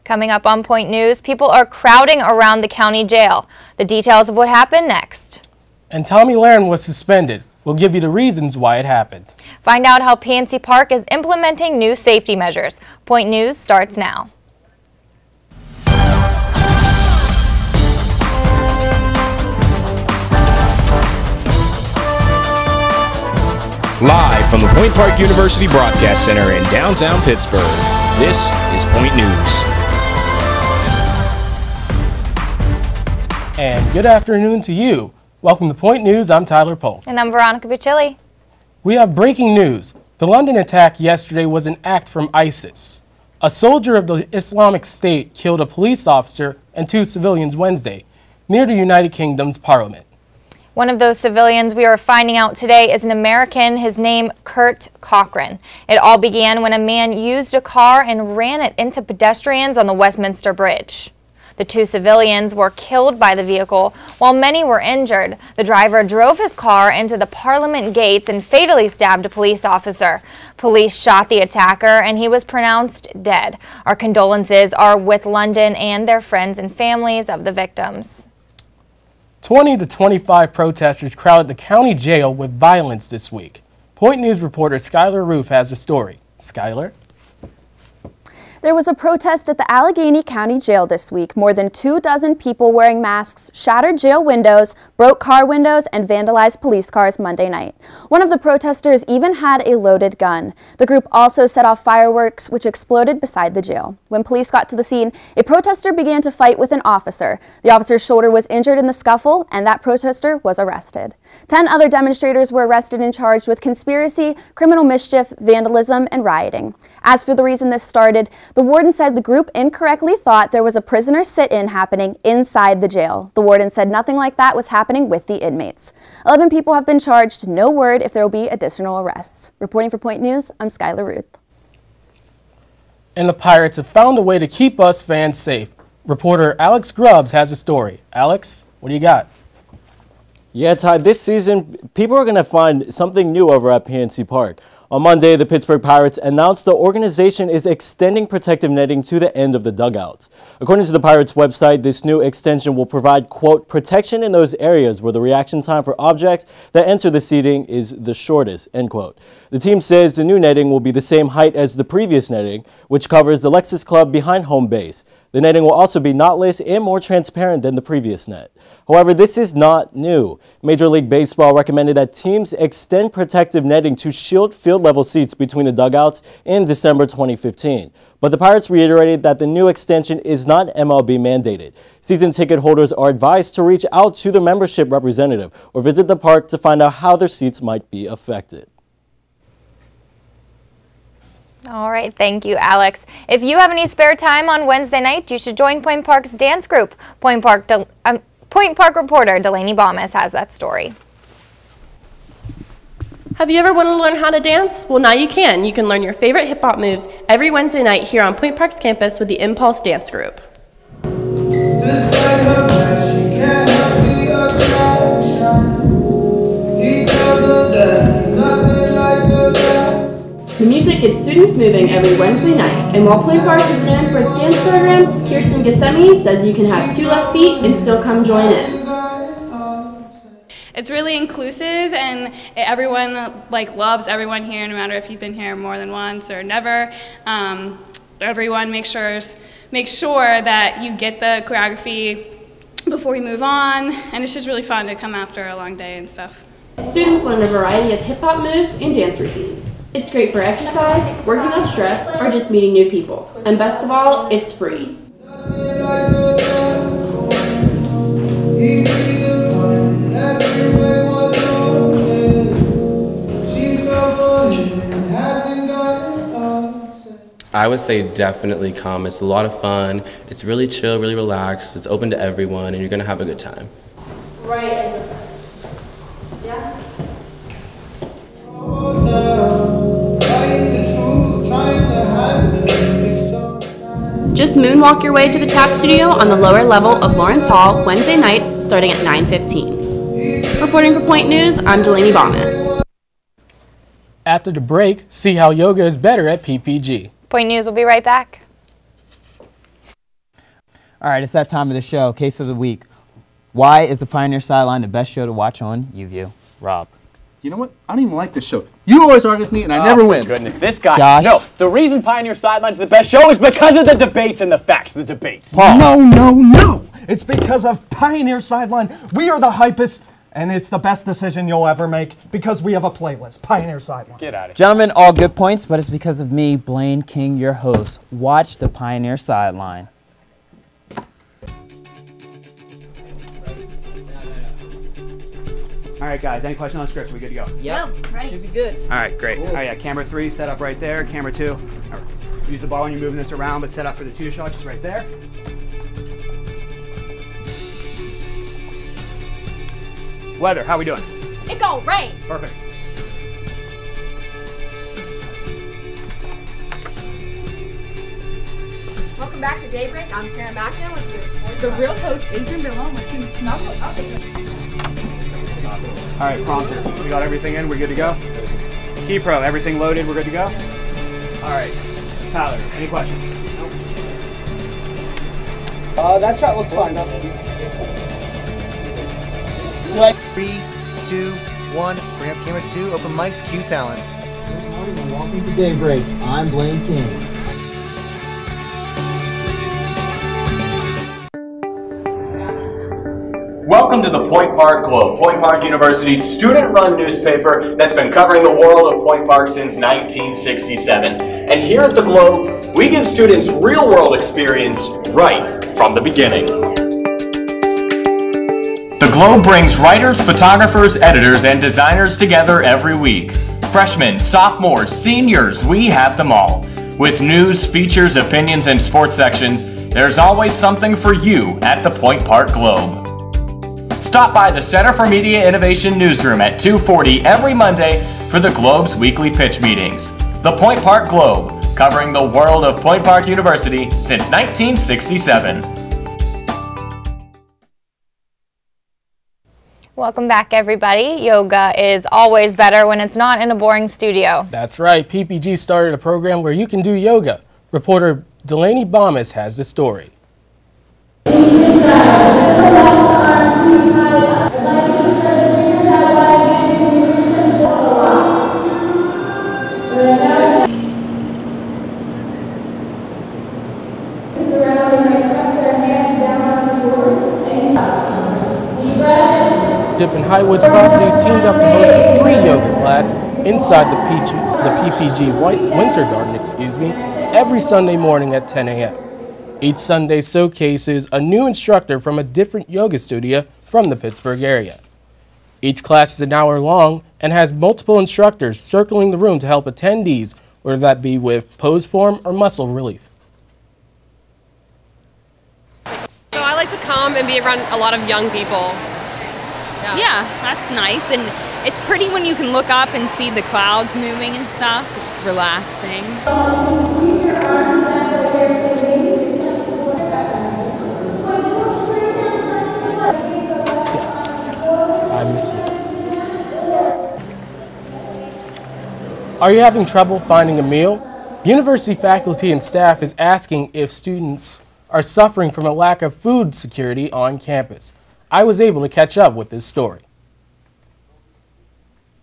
Coming up on Point News, people are crowding around the county jail. The details of what happened next. And Tommy Lahren was suspended. We'll give you the reasons why it happened. Find out how PNC Park is implementing new safety measures. Point News starts now. Live from the Point Park University Broadcast Center in downtown Pittsburgh, this is Point News. And good afternoon to you. Welcome to Point News. I'm Tyler Polk. And I'm Veronica Bucilli. We have breaking news. The London attack yesterday was an act from ISIS. A soldier of the Islamic State killed a police officer and 2 civilians Wednesday near the United Kingdom's parliament. One of those civilians we are finding out today is an American, his name Kurt Cochran. It all began when a man used a car and ran it into pedestrians on the Westminster Bridge. The 2 civilians were killed by the vehicle, while many were injured. The driver drove his car into the Parliament gates and fatally stabbed a police officer. Police shot the attacker and he was pronounced dead. Our condolences are with London and their friends and families of the victims. 20 to 25 protesters crowded the county jail with violence this week. Point News reporter Skylar Roof has the story. Skylar? There was a protest at the Allegheny County Jail this week. More than 24 people wearing masks shattered jail windows, broke car windows, and vandalized police cars Monday night. One of the protesters even had a loaded gun. The group also set off fireworks, which exploded beside the jail. When police got to the scene, a protester began to fight with an officer. The officer's shoulder was injured in the scuffle, and that protester was arrested. 10 other demonstrators were arrested and charged with conspiracy, criminal mischief, vandalism, and rioting. As for the reason this started, the warden said the group incorrectly thought there was a prisoner sit-in happening inside the jail. The warden said nothing like that was happening with the inmates. 11 people have been charged. No word if there will be additional arrests. Reporting for Point News, I'm Skylar Ruth. And the Pirates have found a way to keep us fans safe. Reporter Alex Grubbs has a story. Alex, what do you got? Yeah, Ty, this season, people are going to find something new over at PNC Park. On Monday, the Pittsburgh Pirates announced the organization is extending protective netting to the end of the dugouts. According to the Pirates website, this new extension will provide, quote, protection in those areas where the reaction time for objects that enter the seating is the shortest, end quote. The team says the new netting will be the same height as the previous netting, which covers the Lexus Club behind home base. The netting will also be knotless and more transparent than the previous net. However, this is not new. Major League Baseball recommended that teams extend protective netting to shield field-level seats between the dugouts in December 2015. But the Pirates reiterated that the new extension is not MLB mandated. Season ticket holders are advised to reach out to their membership representative or visit the park to find out how their seats might be affected. All right, thank you, Alex. If you have any spare time on Wednesday night, you should join Point Park's dance group. Point Park reporter Delaney Baumas has that story. Have you ever wanted to learn how to dance? Well, now you can. You can learn your favorite hip-hop moves every Wednesday night here on Point Park's campus with the Impulse Dance Group. The music gets students moving every Wednesday night, and while Point Park is known for its dance program, Kirsten Gissemi says you can have 2 left feet and still come join in. It's really inclusive, and everyone loves everyone here, no matter if you've been here more than once or never. Everyone makes sure that you get the choreography before you move on, and it's just really fun to come after a long day and stuff. Students learn a variety of hip-hop moves and dance routines. It's great for exercise, working on stress, or just meeting new people. And best of all, it's free. I would say definitely come. It's a lot of fun. It's really chill, really relaxed. It's open to everyone, and you're going to have a good time. Right in the best. Yeah? Just moonwalk your way to the tap studio on the lower level of Lawrence Hall Wednesday nights starting at 9:15. Reporting for Point News, I'm Delaney Baumas. After the break, see how yoga is better at PPG. Point News will be right back. All right, it's that time of the show, Case of the Week. Why is the Pioneer Sideline the best show to watch on YouView? Rob. You know what? I don't even like this show. You always argue with me, and I never win. Goodness, this guy. Josh? No, the reason Pioneer Sideline's the best show is because of the debates and the facts. The debates. Paul. No. It's because of Pioneer Sideline. We are the hypest, and it's the best decision you'll ever make because we have a playlist. Pioneer Sideline. Get out of here. Gentlemen, all good points, but it's because of me, Blaine King, your host. Watch the Pioneer Sideline. All right, guys, any questions on the script? We good to go? Yep, right. Should be good. All right, great. Oh, yeah, camera 3 set up right there. Camera 2. All right. Use the ball when you're moving this around, but set up for the 2 shot just right there. Weather, how we doing? It go rain. Perfect. Welcome back to Daybreak. I'm Sarah Mackin with you. The real host, Adrian Billon, was seen snuggled up. All right, prompter. We got everything in. We're good to go? Key Pro, everything loaded. We're good to go? All right. Tyler, any questions? That shot looks fine. 3, 2, 1. Bring up camera 2. Open mics. Cue talent. Good morning and welcome to Daybreak. I'm Blaine King. Welcome to the Point Park Globe, Point Park University's student-run newspaper that's been covering the world of Point Park since 1967. And here at the Globe, we give students real-world experience right from the beginning. The Globe brings writers, photographers, editors, and designers together every week. Freshmen, sophomores, seniors, we have them all. With news, features, opinions, and sports sections, there's always something for you at the Point Park Globe. Stop by the Center for Media Innovation newsroom at 2:40 every Monday for the Globe's weekly pitch meetings. The Point Park Globe, covering the world of Point Park University since 1967. Welcome back, everybody. Yoga is always better when it's not in a boring studio. That's right. PPG started a program where you can do yoga. Reporter Delaney Bomas has the story. Dippin' Highwoods Properties teamed up to host a free yoga class inside the PPG Winter Garden, every Sunday morning at 10 a.m. Each Sunday showcases a new instructor from a different yoga studio from the Pittsburgh area. Each class is an hour long and has multiple instructors circling the room to help attendees, whether that be with pose form or muscle relief. So I like to come and be around a lot of young people. Yeah, that's nice, and it's pretty when you can look up and see the clouds moving and stuff. It's relaxing. I miss it. Are you having trouble finding a meal? University faculty and staff is asking if students are suffering from a lack of food security on campus. I was able to catch up with this story.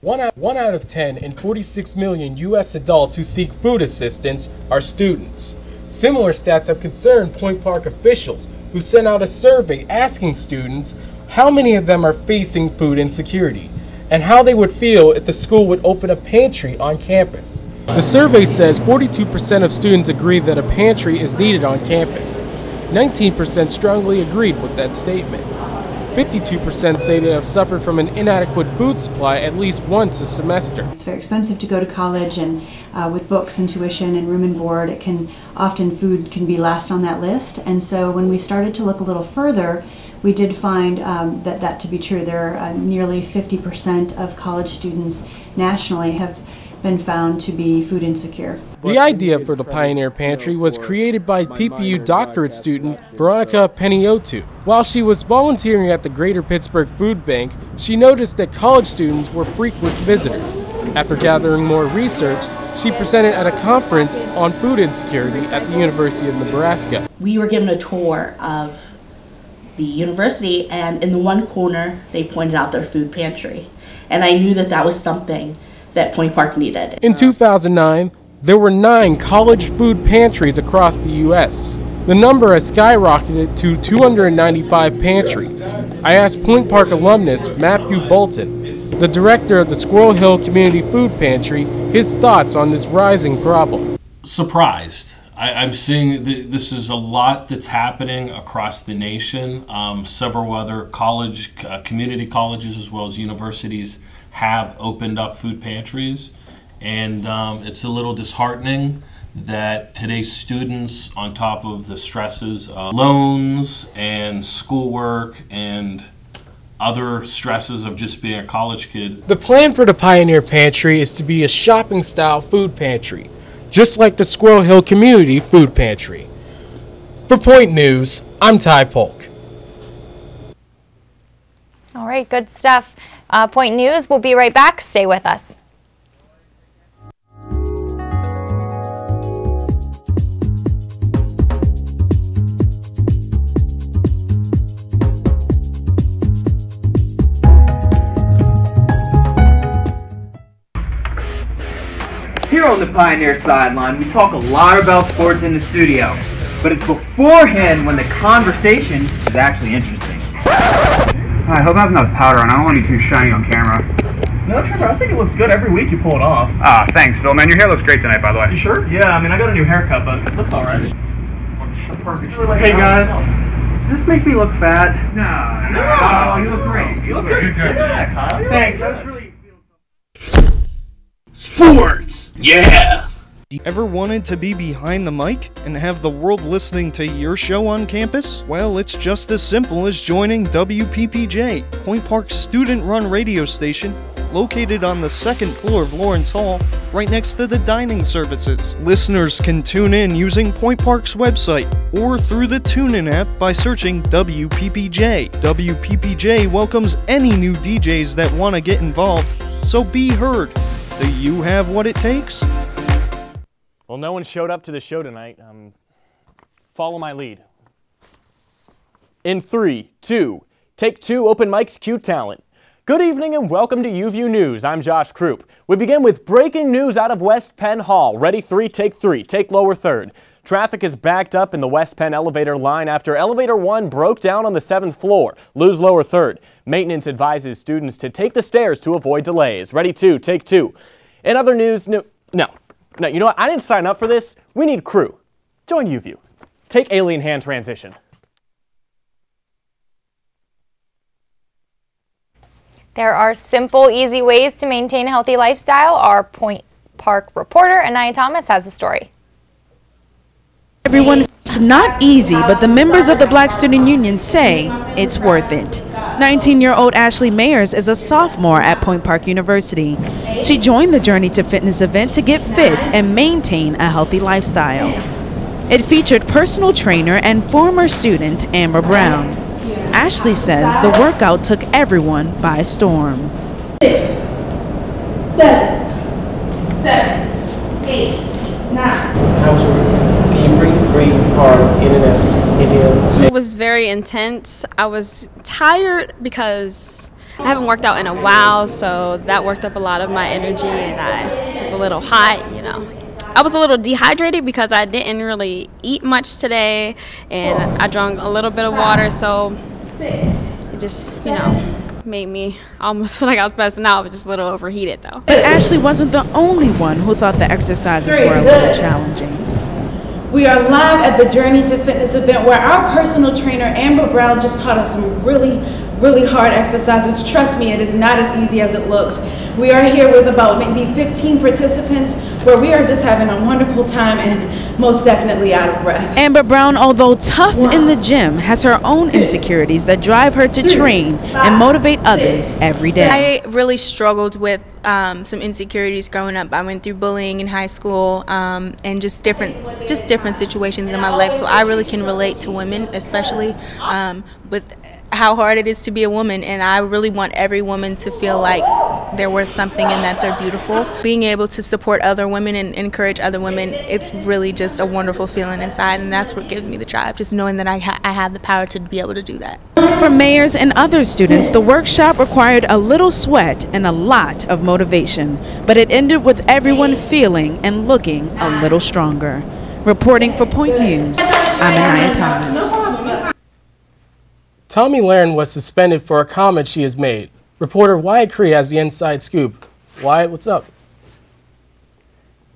One out of 10 in 46 million U.S. adults who seek food assistance are students. Similar stats have concerned Point Park officials who sent out a survey asking students how many of them are facing food insecurity and how they would feel if the school would open a pantry on campus. The survey says 42% of students agree that a pantry is needed on campus. 19% strongly agreed with that statement. 52% say they have suffered from an inadequate food supply at least once a semester. It's very expensive to go to college, and with books and tuition and room and board, it can often food can be last on that list. And so when we started to look a little further, we did find that to be true. There are nearly 50% of college students nationally have been found to be food insecure. The idea for the Pioneer Pantry was created by PPU doctorate student Veronica Peniotu. While she was volunteering at the Greater Pittsburgh Food Bank, she noticed that college students were frequent visitors. After gathering more research, she presented at a conference on food insecurity at the University of Nebraska. We were given a tour of the university, and in the one corner they pointed out their food pantry. And I knew that that was something that Point Park needed. In 2009, there were 9 college food pantries across the U.S. The number has skyrocketed to 295 pantries. I asked Point Park alumnus Matthew Bolton, the director of the Squirrel Hill Community Food Pantry, his thoughts on this rising problem. Surprised. I'm seeing this is a lot that's happening across the nation. Several other community colleges as well as universities have opened up food pantries, and it's a little disheartening that today's students, on top of the stresses of loans and schoolwork and other stresses of just being a college kid. The plan for the Pioneer Pantry is to be a shopping-style food pantry, just like the Squirrel Hill Community Food Pantry. For Point News, I'm Ty Polk. All right, good stuff. Point News, we'll be right back. Stay with us. Here on the Pioneer Sideline, we talk a lot about sports in the studio, but it's beforehand when the conversation is actually interesting. I hope I have enough powder on. I don't want to be too shiny on camera. No, Trevor, I think it looks good every week you pull it off. Ah, thanks, Phil. Man, your hair looks great tonight, by the way. You sure? Yeah, I mean, I got a new haircut, but it looks alright. Perfect. Hey, guys. Does this make me look fat? No, you look great. You look good. Yeah, Kyle. Thanks. I was really... Sports! Yeah! Ever wanted to be behind the mic and have the world listening to your show on campus? Well, it's just as simple as joining WPPJ, Point Park's student-run radio station, located on the 2nd floor of Lawrence Hall, right next to the dining services. Listeners can tune in using Point Park's website or through the TuneIn app by searching WPPJ. WPPJ welcomes any new DJs that want to get involved, so be heard. Do you have what it takes? Well, no one showed up to the show tonight. Follow my lead. In 3, 2, take 2, open mics, cue talent. Good evening and welcome to UView News. I'm Josh Krupp. We begin with breaking news out of West Penn Hall. Ready, 3, take lower third. Traffic is backed up in the West Penn elevator line after elevator 1 broke down on the 7th floor. Lose lower third. Maintenance advises students to take the stairs to avoid delays. Ready, 2, take 2. In other news, no, you know what? I didn't sign up for this. We need crew. Join UView. Take alien hand transition. There are simple, easy ways to maintain a healthy lifestyle. Our Point Park reporter, Anaya Thomas, has a story. Everyone, it's not easy, but the members of the Black Student Union say it's worth it. 19-year-old Ashley Mayers is a sophomore at Point Park University. She joined the Journey to Fitness event to get fit and maintain a healthy lifestyle. It featured personal trainer and former student Amber Brown. Ashley says the workout took everyone by storm. 6, 7, 8, 9. It was very intense. I was tired because I haven't worked out in a while, so that worked up a lot of my energy, and I was a little hot, you know. I was a little dehydrated because I didn't really eat much today, and I drank a little bit of water, so it just, you know, made me almost feel like I was passing out, but just a little overheated though. But Ashley wasn't the only one who thought the exercises were a little challenging. We are live at the Journey to Fitness event where our personal trainer, Amber Brown, just taught us some really hard exercises. Trust me, it is not as easy as it looks. We are here with about maybe 15 participants where we are just having a wonderful time and most definitely out of breath. Amber Brown, although tough in the gym, has her own insecurities that drive her to train and motivate others every day. I really struggled with some insecurities growing up. I went through bullying in high school and just different situations in my life. So I really can relate to women, especially with how hard it is to be a woman, and I really want every woman to feel like they're worth something and that they're beautiful. Being able to support other women and encourage other women, it's really just a wonderful feeling inside, and that's what gives me the drive, just knowing that I have the power to be able to do that. For mayors and other students, the workshop required a little sweat and a lot of motivation, but it ended with everyone feeling and looking a little stronger. Reporting for Point News, I'm Anaya Thomas. Tomi Lahren was suspended for a comment she has made. Reporter Wyatt Cree has the inside scoop. Wyatt, what's up?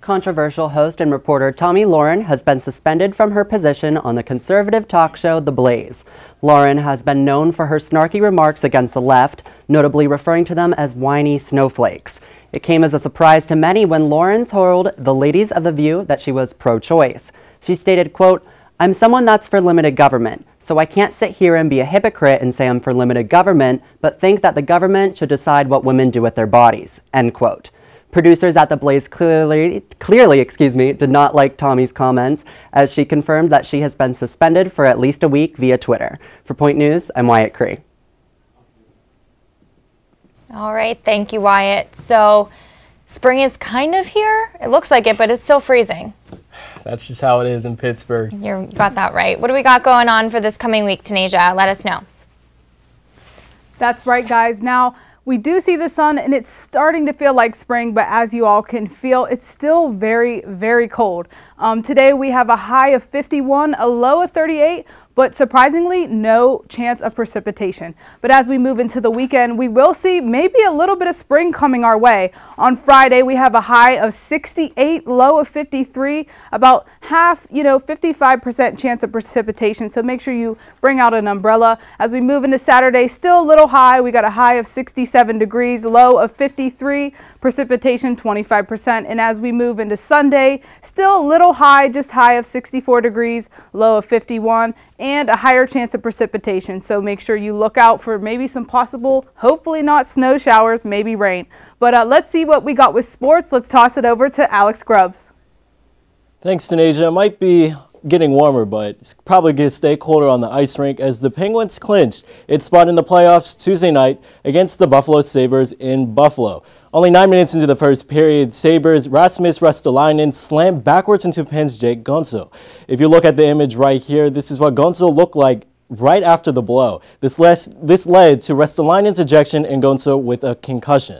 Controversial host and reporter Tomi Lahren has been suspended from her position on the conservative talk show The Blaze. Lahren has been known for her snarky remarks against the left, notably referring to them as whiny snowflakes. It came as a surprise to many when Lahren told the ladies of The View that she was pro-choice. She stated, quote, "I'm someone that's for limited government, so I can't sit here and be a hypocrite and say I'm for limited government, but think that the government should decide what women do with their bodies," end quote. Producers at The Blaze clearly, did not like Tomi's comments, as she confirmed that she has been suspended for at least a week via Twitter. For Point News, I'm Wyatt Cree. All right, thank you, Wyatt. So, spring is kind of here. It looks like it, but it's still freezing. That's just how it is in Pittsburgh. You got that right. What do we got going on for this coming week, Tanasia? Let us know. That's right, guys. Now, we do see the sun and it's starting to feel like spring, but as you all can feel, it's still very, very cold. Today we have a high of 51, a low of 38, but surprisingly, no chance of precipitation. But as we move into the weekend, we will see maybe a little bit of spring coming our way. On Friday, we have a high of 68, low of 53, about half, 55% chance of precipitation. So make sure you bring out an umbrella. As we move into Saturday, still a little high. We got a high of 67 degrees, low of 53, precipitation 25%. And as we move into Sunday, still a little high, just high of 64 degrees, low of 51. And a higher chance of precipitation. So make sure you look out for maybe some possible, hopefully not snow showers, maybe rain. But let's see what we got with sports. Let's toss it over to Alex Grubbs. Thanks, Tanasia. It might be getting warmer, but it's probably going to stay colder on the ice rink as the Penguins clinched its spot in the playoffs Tuesday night against the Buffalo Sabres in Buffalo. Only 9 minutes into the first period, Sabres' Rasmus Ristolainen slammed backwards into Penn's Jake Guentzel. If you look at the image right here, this is what Guentzel looked like right after the blow. This led to Ristolainen's ejection and Guentzel with a concussion.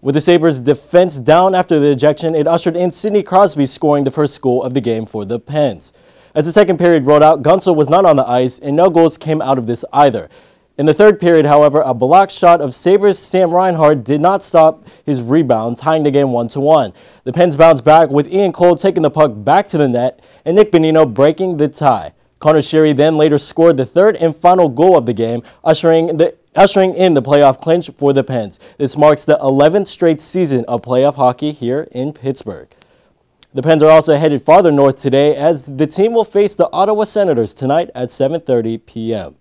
With the Sabres' defense down after the ejection, it ushered in Sidney Crosby scoring the first goal of the game for the Pens. As the second period rolled out, Guentzel was not on the ice, and no goals came out of this either. In the third period, however, a blocked shot of Sabres' Sam Reinhart did not stop his rebound, tying the game 1-1. The Pens bounced back with Ian Cole taking the puck back to the net and Nick Bonino breaking the tie. Connor Sheary then later scored the third and final goal of the game, ushering in the playoff clinch for the Pens. This marks the 11th straight season of playoff hockey here in Pittsburgh. The Pens are also headed farther north today as the team will face the Ottawa Senators tonight at 7:30 p.m.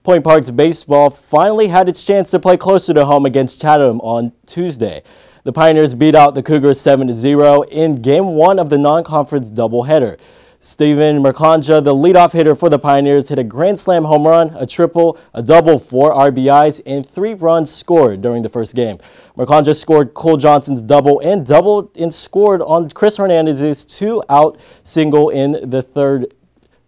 Point Park's baseball finally had its chance to play closer to home against Chatham on Tuesday. The Pioneers beat out the Cougars 7-0 in Game 1 of the non-conference doubleheader. Steven Mercanja, the leadoff hitter for the Pioneers, hit a grand slam home run, a triple, a double, 4 RBIs, and 3 runs scored during the first game. Mercanja scored Cole Johnson's double and scored on Chris Hernandez's 2-out single in the third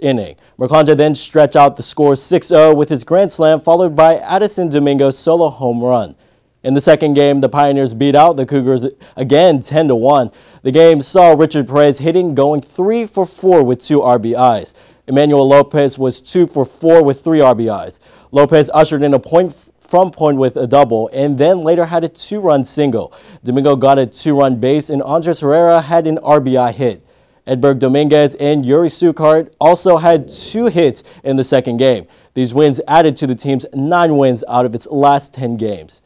inning. Mercanja then stretched out the score 6-0 with his grand slam, followed by Addison Domingo's solo home run. In the second game, the Pioneers beat out the Cougars again 10-1. The game saw Richard Perez going 3 for 4 with 2 RBIs. Emmanuel Lopez was 2 for 4 with 3 RBIs. Lopez ushered in a point with a double and then later had a 2-run single. Domingo got a 2-run base and Andres Herrera had an RBI hit. Edberg Dominguez and Yuri Sukart also had 2 hits in the second game. These wins added to the team's 9 wins out of its last 10 games.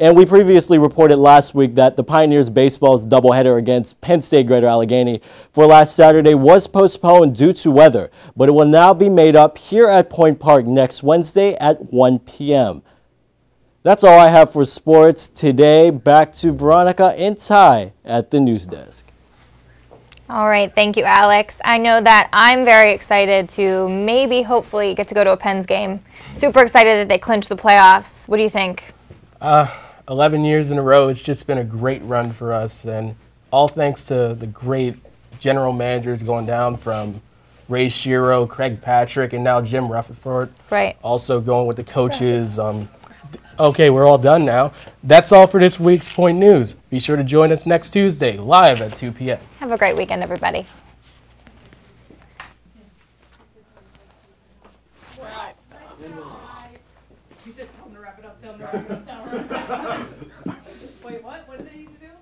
And we previously reported last week that the Pioneers baseball's doubleheader against Penn State Greater Allegheny for last Saturday was postponed due to weather, but it will now be made up here at Point Park next Wednesday at 1 p.m. That's all I have for sports today. Back to Veronica and Ty at the news desk. All right, thank you, Alex. I know that I'm very excited to maybe, hopefully, get to go to a Pens game. Super excited that they clinched the playoffs. What do you think? 11 years in a row. It's just been a great run for us, and all thanks to the great general managers going down from Ray Shiro, Craig Patrick, and now Jim Rutherford. Right. Also going with the coaches. Okay, we're all done now. That's all for this week's Point News. Be sure to join us next Tuesday, live at 2 p.m. Have a great weekend, everybody. Wait, what? What did they need to do?